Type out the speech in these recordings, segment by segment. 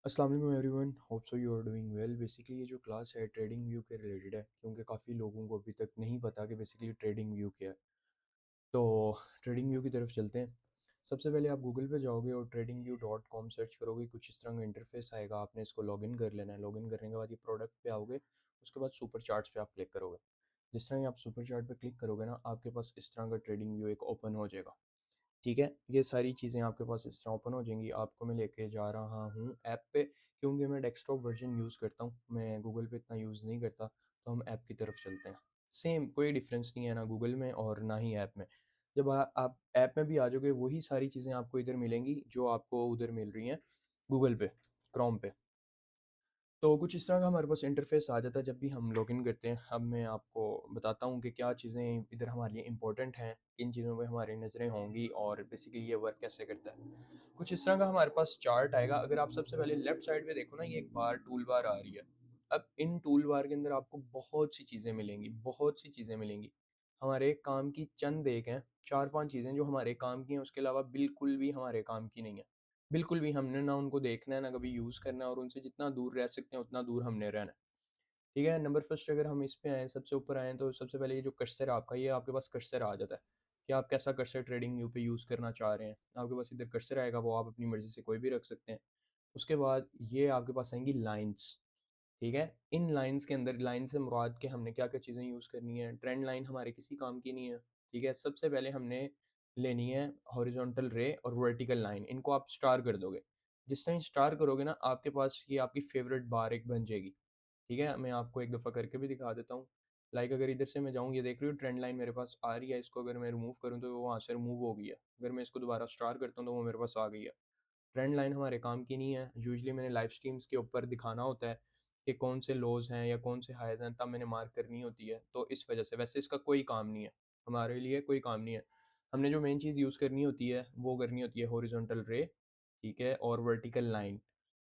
अस्सलाम वालेकुम everyone, hope so you are doing well. Basically ये जो क्लास है ट्रेडिंग व्यू के रिलेटेड है, क्योंकि काफ़ी लोगों को अभी तक नहीं पता कि बेसिकली ट्रेडिंग व्यू क्या है। तो ट्रेडिंग व्यू की तरफ चलते हैं। सबसे पहले आप गूगल पे जाओगे और trading view dot com search करोगे। कुछ इस तरह का इंटरफेस आएगा, आपने इसको लॉगिन कर लेना है। लॉगिन करने के बाद ये प्रोडक्ट पे आओगे, उसके बाद सुपर चार्ट्स पे आप क्लिक करोगे। जिस तरह ही आप सुपर चार्ट पे क्लिक करोगे ना, आपके पास इस तरह का ट्रेडिंग व्यू एक ओपन हो जाएगा। ठीक है, ये सारी चीज़ें आपके पास इस तरह ओपन हो जाएंगी। आपको मैं लेके जा रहा हूँ ऐप पे, क्योंकि मैं डेस्कटॉप वर्जन यूज़ करता हूँ, मैं गूगल पे इतना यूज़ नहीं करता। तो हम ऐप की तरफ चलते हैं। सेम कोई डिफरेंस नहीं है ना गूगल में और ना ही ऐप में। जब आप ऐप में भी आ जाओगे, वही सारी चीज़ें आपको इधर मिलेंगी जो आपको उधर मिल रही हैं गूगल पे, क्रोम पे। तो कुछ इस तरह का हमारे पास इंटरफेस आ जाता है जब भी हम लॉगिन करते हैं। अब मैं आपको बताता हूँ कि क्या चीज़ें इधर हमारे लिए इंपॉर्टेंट हैं, किन चीज़ों पे हमारी नज़रें होंगी और बेसिकली ये वर्क कैसे करता है। कुछ इस तरह का हमारे पास चार्ट आएगा। अगर आप सबसे पहले लेफ्ट साइड पे देखो ना, ये एक बार टूल बार आ रही है। अब इन टूल बार के अंदर आपको बहुत सी चीज़ें मिलेंगी, बहुत सी चीज़ें मिलेंगी। हमारे काम की चंद एक हैं, चार पांच चीज़ें जो हमारे काम की हैं, उसके अलावा बिल्कुल भी हमारे काम की नहीं है। बिल्कुल भी हमने ना उनको देखना है, ना कभी यूज़ करना है, और उनसे जितना दूर रह सकते हैं उतना दूर हमने रहना है। ठीक है, नंबर फर्स्ट अगर हम इस पे आएँ, सबसे ऊपर आएँ, तो सबसे पहले ये जो कर्सर आपका, ये आपके पास कर्सर आ जाता है कि आप कैसा कर्सर ट्रेडिंग व्यू पे यूज़ करना चाह रहे हैं। आपके पास इधर कर्सर आएगा, वो आप अपनी मर्ज़ी से कोई भी रख सकते हैं। उसके बाद ये आपके पास आएँगी लाइन्स। ठीक है, इन लाइन्स के अंदर, लाइन से मुराद के हमने क्या क्या चीज़ें यूज़ करनी है। ट्रेंड लाइन हमारे किसी काम की नहीं है। ठीक है, सबसे पहले हमने लेनी है हॉरिजॉन्टल रे और वर्टिकल लाइन। इनको आप स्टार कर दोगे। जिस टाइम स्टार करोगे ना, आपके पास ये आपकी फेवरेट बार एक बन जाएगी। ठीक है, मैं आपको एक दफ़ा करके भी दिखा देता हूँ। लाइक अगर इधर से मैं जाऊँ, ये देख रही हूँ ट्रेंड लाइन मेरे पास आ रही है। इसको अगर मैं रिमूव करूँ तो वो वहाँ से रिमूव हो गई है। अगर मैं इसको दोबारा स्टार करता हूँ तो वो मेरे पास आ गई है। ट्रेंड लाइन हमारे काम की नहीं है। यूजुअली मैंने लाइव स्ट्रीम्स के ऊपर दिखाना होता है कि कौन से लोज़ हैं या कौन से हाइज़ हैं, तब मैंने मार्क करनी होती है। तो इस वजह से वैसे इसका कोई काम नहीं है, हमारे लिए कोई काम नहीं है। हमने जो मेन चीज़ यूज़ करनी होती है वो करनी होती है हॉरिजॉन्टल रे, ठीक है, और वर्टिकल लाइन।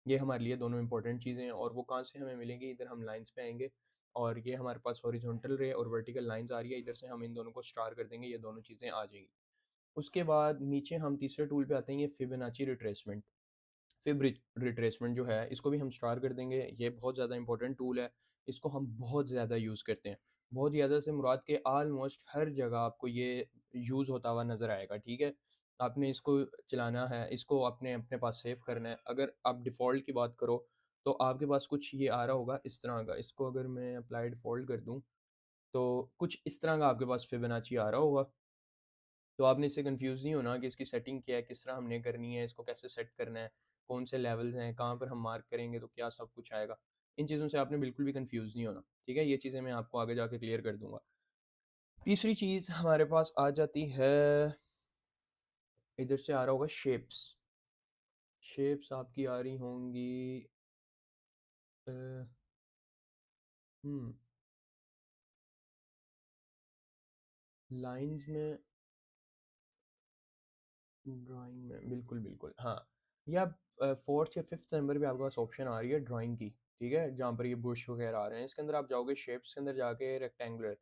ये हमारे लिए दोनों इंपॉर्टेंट चीज़ें हैं। और वो कहाँ से हमें मिलेंगी, इधर हम लाइंस पे आएंगे और ये हमारे पास हॉरिजॉन्टल रे और वर्टिकल लाइंस आ रही है। इधर से हम इन दोनों को स्टार कर देंगे, ये दोनों चीज़ें आ जाएंगी। उसके बाद नीचे हम तीसरे टूल पे आते हैं, ये फिबोनाची रिट्रेसमेंट। फिब रिट्रेसमेंट जो है, इसको भी हम स्टार कर देंगे। ये बहुत ज़्यादा इंपॉर्टेंट टूल है, इसको हम बहुत ज़्यादा यूज़ करते हैं। बहुत ज़्यादा से मुराद के ऑलमोस्ट हर जगह आपको ये यूज़ होता हुआ नज़र आएगा। ठीक है, आपने इसको चलाना है, इसको अपने अपने पास सेव करना है। अगर आप डिफ़ॉल्ट की बात करो तो आपके पास कुछ ये आ रहा होगा इस तरह का। इसको अगर मैं अप्लाई डिफ़ॉल्ट कर दूँ तो कुछ इस तरह का आपके पास फिबोनाची आ रहा होगा। तो आपने इससे कंफ्यूज नहीं होना कि इसकी सेटिंग क्या है, किस तरह हमने करनी है, इसको कैसे सेट करना है, कौन से लेवल्स हैं, कहाँ पर हम मार्क करेंगे तो क्या सब कुछ आएगा। इन चीज़ों से आपने बिल्कुल भी कंफ्यूज नहीं होना। ठीक है, ये चीज़ें मैं आपको आगे जाके क्लियर कर दूंगा। तीसरी चीज़ हमारे पास आ जाती है, इधर से आ रहा होगा शेप्स। शेप्स आपकी आ रही होंगी, अ, हम्म लाइंस में, ड्राइंग में, बिल्कुल बिल्कुल हाँ। ये आप फोर्थ या फिफ्थ नंबर पे आपके पास ऑप्शन आ रही है ड्राइंग की। ठीक है, जहाँ पर ये बुश वगैरह आ रहे हैं, इसके अंदर आप जाओगे शेप्स के अंदर जाके रेक्टेंगुलर,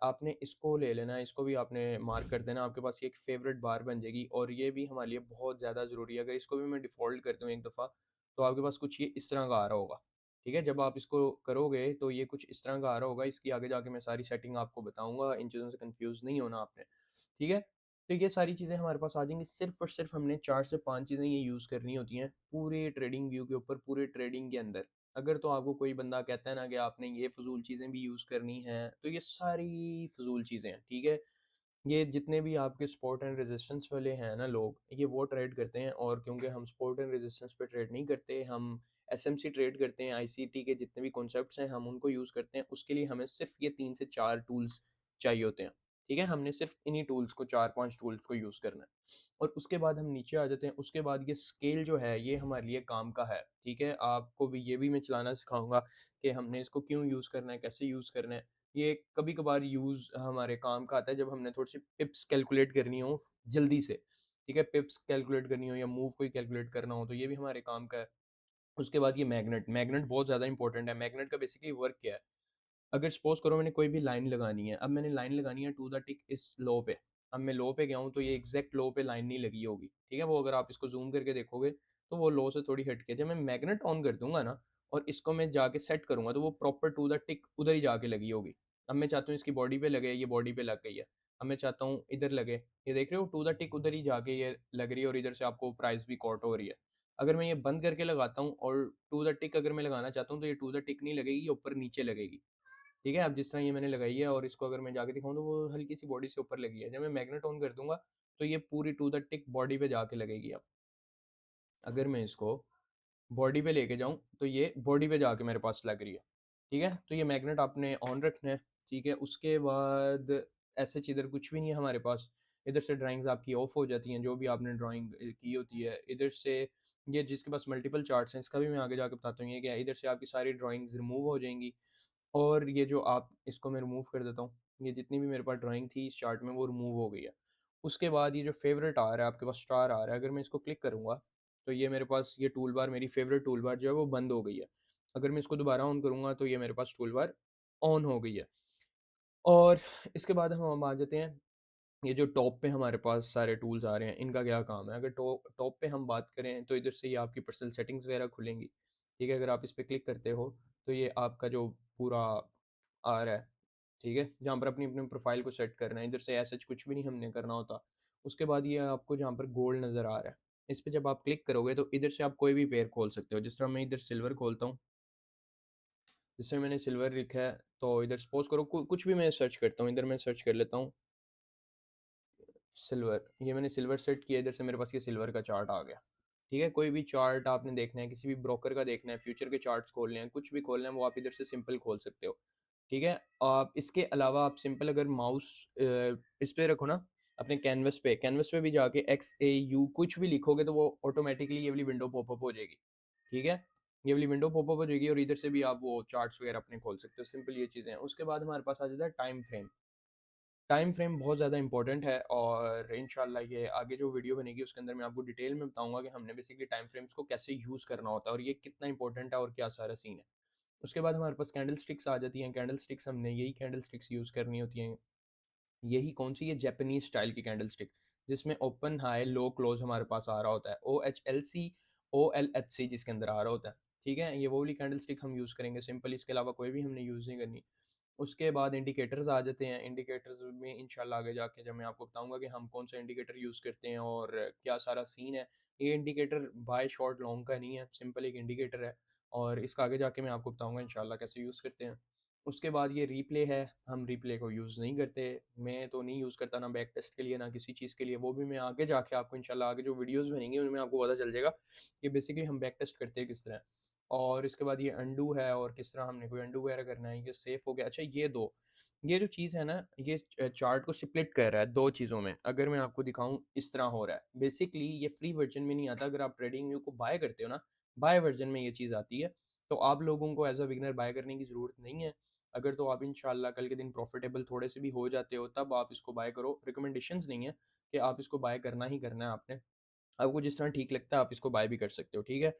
आपने इसको ले लेना है। इसको भी आपने मार्क कर देना, आपके पास ये एक फेवरेट बार बन जाएगी। और ये भी हमारे लिए बहुत ज़्यादा ज़रूरी है। अगर इसको भी मैं डिफ़ॉल्ट कर दूँ एक दफ़ा, तो आपके पास कुछ ये इस तरह का आ रहा होगा। ठीक है, जब आप इसको करोगे तो ये कुछ इस तरह का आ रहा होगा। इसकी आगे जाके मैं सारी सेटिंग आपको बताऊंगा, इन चीज़ों से कंफ्यूज नहीं होना आपने। ठीक है, तो ये सारी चीज़ें हमारे पास आ जाएंगी। सिर्फ और सिर्फ हमने चार से पांच चीज़ें ये यूज़ करनी होती हैं पूरे ट्रेडिंग व्यू के ऊपर, पूरे ट्रेडिंग के अंदर। अगर तो आपको कोई बंदा कहता है ना कि आपने ये फजूल चीज़ें भी यूज़ करनी हैं, तो ये सारी फजूल चीज़ें हैं। ठीक है, ये जितने भी आपके सपोर्ट एंड रेजिस्टेंस वाले हैं ना लोग, ये वो ट्रेड करते हैं। और क्योंकि हम सपोर्ट एंड रेजिस्टेंस पे ट्रेड नहीं करते, हम एसएमसी ट्रेड करते हैं। आईसीटी के जितने भी कॉन्सेप्ट्स हैं हम उनको यूज़ करते हैं। उसके लिए हमें सिर्फ ये तीन से चार टूल्स चाहिए होते हैं। ठीक है, हमने सिर्फ इन्हीं टूल्स को, चार पांच टूल्स को यूज़ करना है। और उसके बाद हम नीचे आ जाते हैं। उसके बाद ये स्केल जो है, ये हमारे लिए काम का है। ठीक है, आपको भी ये भी मैं चलाना सिखाऊंगा कि हमने इसको क्यों यूज़ करना है, कैसे यूज़ करना है। ये कभी कभार यूज़ हमारे काम का आता है जब हमने थोड़ी सी पिप्स कैलकुलेट करनी हो जल्दी से। ठीक है, पिप्स कैलकुलेट करनी हो या मूव कोई कैलकुलेट करना हो, तो ये भी हमारे काम का है। उसके बाद ये मैग्नेट, मैग्नेट बहुत ज़्यादा इंपॉर्टेंट है। मैग्नेट का बेसिकली वर्क क्या है, अगर सपोज करो मैंने कोई भी लाइन लगानी है, अब मैंने लाइन लगानी है टू द टिक इस लो पे। अब मैं लो पे गया हूँ तो ये एग्जैक्ट लो पे लाइन नहीं लगी होगी। ठीक है, वो अगर आप इसको जूम करके देखोगे तो वो लो से थोड़ी हट के जब मैं मैग्नेट ऑन कर दूंगा ना और इसको मैं जाके सेट करूंगा तो वो प्रॉपर टू द टिक उधर ही जाके लगी होगी। अब मैं चाहता हूँ इसकी बॉडी पे लगे, ये बॉडी पे लग गई है। अब मैं चाहता हूँ इधर लगे, ये देख रहे हो टू द टिक उधर ही जाके ये लग रही है और इधर से आपको प्राइस भी कॉट हो रही है। अगर मैं ये बंद करके लगाता हूँ और टू द टिक अगर मैं लगाना चाहता हूँ तो ये टू द टिक नहीं लगेगी, ये ऊपर नीचे लगेगी। ठीक है, अब जिस तरह ये मैंने लगाई है और इसको अगर मैं जाके दिखाऊँ तो वो हल्की सी बॉडी से ऊपर लगी है। जब मैं मैग्नेट ऑन कर दूंगा तो ये पूरी टू द टिक बॉडी पे जाके लगेगी। अब अगर मैं इसको बॉडी पे लेके जाऊँ तो ये बॉडी पे जाके मेरे पास लग रही है। ठीक है, तो ये मैग्नेट आपने ऑन रखना है। ठीक है, उसके बाद ऐसे इधर कुछ भी नहीं है हमारे पास। इधर से ड्राइंग्स आपकी ऑफ हो जाती हैं जो भी आपने ड्राइंग की होती है। इधर से ये जिसके पास मल्टीपल चार्ट्स हैं इसका भी मैं आगे जाके बताता हूँ ये क्या है। इधर से आपकी सारी ड्राइंग्स रिमूव हो जाएंगी और ये जो आप इसको मैं रिमूव कर देता हूँ, ये जितनी भी मेरे पास ड्राइंग थी इस चार्ट में वो रिमूव हो गई है। उसके बाद ये जो फेवरेट आ रहा है आपके पास, स्टार आ रहा है, अगर मैं इसको क्लिक करूँगा तो ये मेरे पास ये टूल बार, मेरी फेवरेट टूल बार जो है वो बंद हो गई है। अगर मैं इसको दोबारा ऑन करूँगा तो ये मेरे पास टूल बार ऑन हो गई है। और इसके बाद हम आ जाते हैं, ये जो टॉप पे हमारे पास सारे टूल्स आ रहे हैं इनका क्या काम है। अगर टॉप पे हम बात करें तो इधर से ये आपकी पर्सनल सेटिंग्स वगैरह खुलेंगी। ठीक है, अगर आप इस पर क्लिक करते हो तो ये आपका जो पूरा आ रहा है, ठीक है, जहाँ पर अपनी अपनी प्रोफाइल को सेट करना है। इधर से ऐसा कुछ भी नहीं हमने करना होता। उसके बाद ये आपको जहाँ पर गोल्ड नज़र आ रहा है इस पर जब आप क्लिक करोगे तो इधर से आप कोई भी पेयर खोल सकते हो। जिस तरह मैं इधर सिल्वर खोलता हूँ, जिससे मैंने सिल्वर लिखा है तो इधर सपोज करो कुछ भी मैं सर्च करता हूँ। इधर मैं सर्च कर लेता हूँ सिल्वर, ये मैंने सिल्वर सेट किया, इधर से मेरे पास ये सिल्वर का चार्ट आ गया। ठीक है, कोई भी चार्ट आपने देखना है, किसी भी ब्रोकर का देखना है, फ्यूचर के चार्ट्स खोलने हैं, कुछ भी खोलना है वो आप इधर से सिंपल खोल सकते हो। ठीक है, आप इसके अलावा आप सिंपल अगर माउस इस पे रखो ना अपने कैनवस पे भी जाके XAU कुछ भी लिखोगे तो वो ऑटोमेटिकली ये वाली विंडो पॉपअप हो जाएगी। ठीक है, ये वाली विंडो पॉपअप हो जाएगी और इधर से भी आप वो चार्ट्स वगैरह अपने खोल सकते हो। सिंपल ये चीज़ें हैं। उसके बाद हमारे पास आ जाता है टाइम फ्रेम। टाइम फ्रेम बहुत ज़्यादा इंपॉर्टेंट है और इंशाल्लाह ये आगे जो वीडियो बनेगी उसके अंदर मैं आपको डिटेल में बताऊंगा कि हमने बेसिकली टाइम फ्रेम्स को कैसे यूज़ करना होता है और ये कितना इंपॉर्टेंट है और क्या सारा सीन है। उसके बाद हमारे पास कैंडल स्टिक्स आ जाती हैं। कैंडल स्टिक्स हमने यही कैंडल स्टिक्स यूज़ करनी होती हैं। यही कौन सी, ये जापानीज स्टाइल की कैंडल स्टिक जिसमें ओपन हाई लो क्लोज हमारे पास आ रहा होता है, OHLC OLHC जिसके अंदर आ रहा होता है। ठीक है, ये वो वाली कैंडल स्टिक हम यूज़ करेंगे सिंपल, इसके अलावा कोई भी हमने यूज़ नहीं करनी। उसके बाद इंडिकेटर्स आ जाते हैं। इंडिकेटर्स में इंशाल्लाह आगे जाके जब मैं आपको बताऊंगा कि हम कौन सा इंडिकेटर यूज़ करते हैं और क्या सारा सीन है। ये इंडिकेटर बाय शॉर्ट लॉन्ग का नहीं है, सिंपल एक इंडिकेटर है और इसका आगे जाके मैं आपको बताऊंगा इंशाल्लाह कैसे यूज़ करते हैं। उसके बाद ये रीप्ले है, हम रीप्ले को यूज़ नहीं करते। मैं तो नहीं यूज़ करता ना बैक टेस्ट के लिए ना किसी चीज़ के लिए। वो भी मैं आगे जाके आपको इंशाल्लाह आगे जो वीडियोस बनेंगी उनमें आपको पता चल जाएगा कि बेसिकली हम बैक टेस्ट करते हैं किस तरह। और इसके बाद ये अंडू है और किस तरह हमने कोई अंडू वगैरह करना है। ये सेफ हो गया। अच्छा, ये जो चीज़ है ना, ये चार्ट को स्प्लिट कर रहा है दो चीज़ों में। अगर मैं आपको दिखाऊं इस तरह हो रहा है। बेसिकली ये फ्री वर्जन में नहीं आता। अगर आप ट्रेडिंग व्यू को बाय करते हो ना, बाय वर्जन में ये चीज़ आती है। तो आप लोगों को एज अ बिगनर बाय करने की ज़रूरत नहीं है। अगर तो आप इंशाल्लाह कल के दिन प्रॉफिटेबल थोड़े से भी हो जाते हो तब आप इसको बाय करो। रिकमेंडेशंस नहीं है कि आप इसको बाय करना ही करना है आपने। आपको जिस तरह ठीक लगता है आप इसको बाय भी कर सकते हो। ठीक है,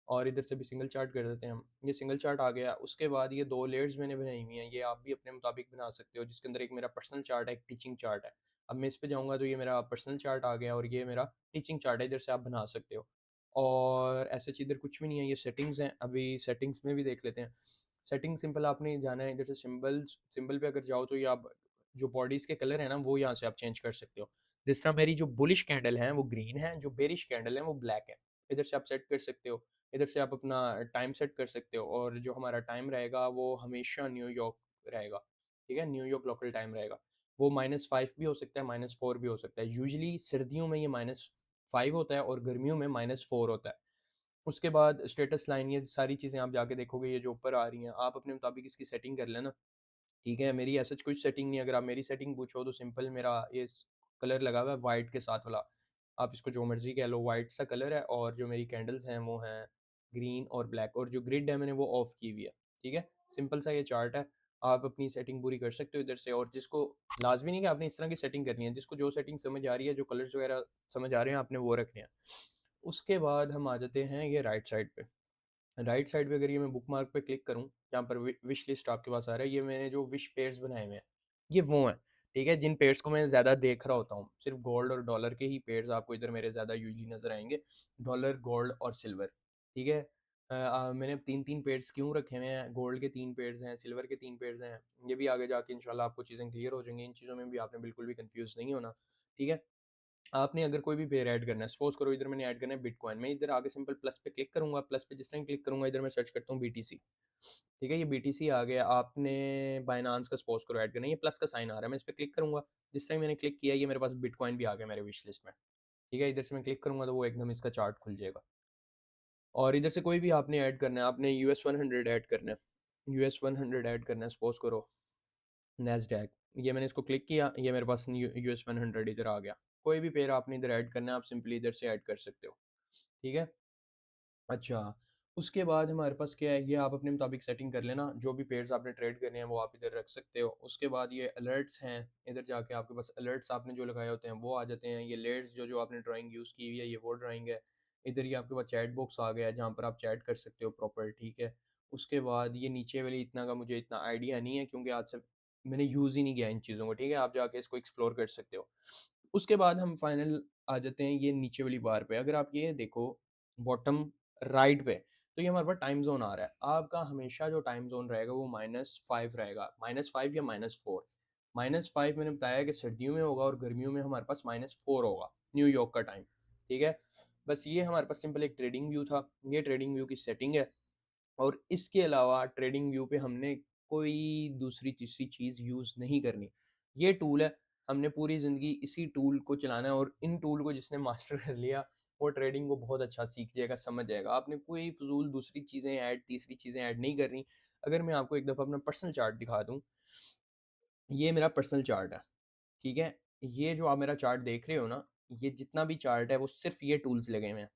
और इधर से भी सिंगल चार्ट कर देते हैं हम। ये सिंगल चार्ट आ गया। उसके बाद ये दो लेयर्स मैंने बनाई हुई हैं, ये आप भी अपने मुताबिक बना सकते हो। जिसके अंदर एक मेरा पर्सनल चार्ट है, एक टीचिंग चार्ट है। अब मैं इस पे जाऊँगा तो ये मेरा पर्सनल चार्ट आ गया और ये मेरा टीचिंग चार्ट है, इधर से आप बना सकते हो। और ऐसे इधर कुछ भी नहीं है, ये सेटिंग्स हैं। अभी सेटिंग्स में भी देख लेते हैं। सेटिंग सिंपल आपने जाना है, इधर से सिंबल पे अगर जाओ तो ये आप जो बॉडीज़ के कलर है ना वो यहाँ से आप चेंज कर सकते हो। जिस तरह मेरी जो बुलिश कैंडल है वो ग्रीन है, जो बेरिश कैंडल है वो ब्लैक है। इधर से आप सेट कर सकते हो। इधर से आप अपना टाइम सेट कर सकते हो और जो हमारा टाइम रहेगा वो हमेशा न्यूयॉर्क रहेगा। ठीक है, न्यूयॉर्क लोकल टाइम रहेगा। वो -5 भी हो सकता है, -4 भी हो सकता है। यूजली सर्दियों में ये -5 होता है और गर्मियों में -4 होता है। उसके बाद स्टेटस लाइन, ये सारी चीज़ें आप जाके देखोगे ये जो ऊपर आ रही हैं, आप अपने मुताबिक इसकी सेटिंग कर लेना। ठीक है, मेरी ऐसा कुछ सेटिंग नहीं है। अगर आप मेरी सेटिंग पूछो तो सिंपल मेरा ये कलर लगा हुआ है वाइट के साथ वाला। आप इसको जो मर्जी कह लो, वाइट सा कलर है और जो मेरी कैंडल्स हैं वो हैं ग्रीन और ब्लैक और जो ग्रिड है मैंने वो ऑफ की हुई है। ठीक है, सिंपल सा ये चार्ट है। आप अपनी सेटिंग पूरी कर सकते हो इधर से। और जिसको लाजमी नहीं कि आपने इस तरह की सेटिंग करनी है, जिसको जो सेटिंग समझ आ रही है, जो कलर्स वगैरह समझ आ रहे हैं आपने वो रखने हैं। उसके बाद हम आ जाते हैं ये राइट साइड पे। राइट साइड पे अगर ये मैं बुक मार्क पे क्लिक करूँ, जहाँ पर विश लिस्ट आपके पास आ रहा है, ये मैंने जो विश पेयर्स बनाए हुए हैं ये वो हैं। ठीक है, जिन पेयर्स को मैं ज़्यादा देख रहा होता हूँ, सिर्फ गोल्ड और डॉलर के ही पेयर्स आपको इधर मेरे ज़्यादा यूजली नज़र आएंगे, डॉलर, गोल्ड और सिल्वर। ठीक है, मैंने तीन तीन पेयर्स क्यों रखे हुए हैं, गोल्ड के तीन पेयर्स हैं, सिल्वर के तीन पेयर्स हैं, ये भी आगे जाके इंशाल्लाह आपको चीज़ें क्लियर हो जाएंगी, इन चीज़ों में भी आपने बिल्कुल भी कंफ्यूज नहीं होना। ठीक है, आपने अगर कोई भी पेयर ऐड करना है, सपोज करो इधर मैंने ऐड करना है बिटकॉइन, मैं इधर आगे सिंपल प्लस पे क्लिक करूंगा, प्लस पे जिस तरह क्लिक करूंगा इधर मैं सर्च करता हूँ बीटीसी। ठीक है, ये बीटीसी आ गया, आपने बाइनांस का सपोज करो ऐड करना है, ये प्लस का साइन आ रहा है, मैं इस पर क्लिक करूंगा, जिस टाइम मैंने क्लिक किया ये मेरे पास बिटकॉइन भी आ गया मेरे विश लिस्ट में। ठीक है, इधर से मैं क्लिक करूंगा तो वो एकदम इसका चार्ट खुल जाएगा। और इधर से कोई भी आपने ऐड करना है, आपने US 100 ऐड करना है, US 100 ऐड करना है, सपोज करो नेस्डैक, ये मैंने इसको क्लिक किया, ये मेरे पास US 100 इधर आ गया। कोई भी पेयर आपने इधर ऐड करना है, आप सिंपली इधर से ऐड कर सकते हो। ठीक है, अच्छा, उसके बाद हमारे पास क्या है, ये आप अपने मुताबिक सेटिंग कर लेना, जो भी पेयर्स आपने ट्रेड करने हैं वो आप इधर रख सकते हो। उसके बाद ये अलर्ट्स हैं, इधर जाके आपके पास अलर्ट्स आपने जो लगाए होते हैं वो आ जाते हैं। ये लेयर्स जो जो आपने ड्राइंग यूज़ की हुई है ये वो ड्राइंग है। इधर ये आपके पास चैट बॉक्स आ गया है जहाँ पर आप चैट कर सकते हो प्रॉपर। ठीक है, उसके बाद ये नीचे वाली इतना का मुझे इतना आइडिया नहीं है क्योंकि आज से मैंने यूज़ ही नहीं किया इन चीज़ों को। ठीक है, आप जाके इसको एक्सप्लोर कर सकते हो। उसके बाद हम फाइनल आ जाते हैं ये नीचे वाली बार पे, अगर आप ये देखो बॉटम राइट पे, तो ये हमारे पास टाइम जोन आ रहा है। आपका हमेशा जो टाइम जोन रहेगा वो -5 रहेगा, -5 या -4। -5 मैंने बताया कि सर्दियों में होगा और गर्मियों में हमारे पास -4 होगा न्यूयॉर्क का टाइम। ठीक है, बस ये हमारे पास सिंपल एक ट्रेडिंग व्यू था, ये ट्रेडिंग व्यू की सेटिंग है। और इसके अलावा ट्रेडिंग व्यू पे हमने कोई दूसरी तीसरी चीज़ यूज़ नहीं करनी। ये टूल है, हमने पूरी ज़िंदगी इसी टूल को चलाना है और इन टूल को जिसने मास्टर कर लिया वो ट्रेडिंग को बहुत अच्छा सीख जाएगा, समझ जाएगा। आपने कोई फ़िज़ूल दूसरी चीज़ें ऐड, तीसरी चीज़ें ऐड नहीं करनी। अगर मैं आपको एक दफ़ा अपना पर्सनल चार्ट दिखा दूँ, ये मेरा पर्सनल चार्ट है। ठीक है? ये जो आप मेरा चार्ट देख रहे हो ना, ये जितना भी चार्ट है वो सिर्फ़ ये टूल्स लगे हुए हैं।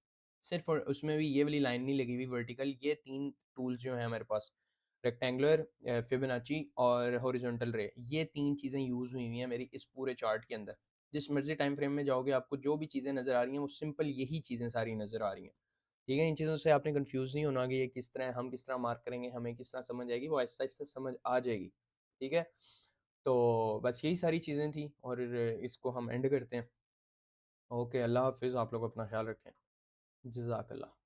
सिर्फ़ और उसमें भी ये वाली लाइन नहीं लगी हुई वर्टिकल, ये 3 टूल्स जो हैं मेरे पास, रेक्टेंगुलर, फिबोनाची और हॉरिजॉन्टल रे, ये 3 चीज़ें यूज़ हुई हुई हैं मेरी इस पूरे चार्ट के अंदर। जिस मर्ज़ी टाइम फ्रेम में जाओगे आपको जो भी चीज़ें नज़र आ रही हैं वो सिंपल यही चीज़ें सारी नज़र आ रही हैं। ठीक है? इन चीज़ों से आपने कन्फ्यूज़ नहीं होना कि ये किस तरह, हम किस तरह मार्क करेंगे, हमें किस तरह समझ आएगी, वो आहिस्ता-आहिस्ता समझ आ जाएगी। ठीक है? तो बस यही सारी चीज़ें थी और इसको हम एंड करते हैं। ओके, अल्लाह हाफ़िज़, आप लोग अपना ख़्याल रखें। जज़ाकल्लाह।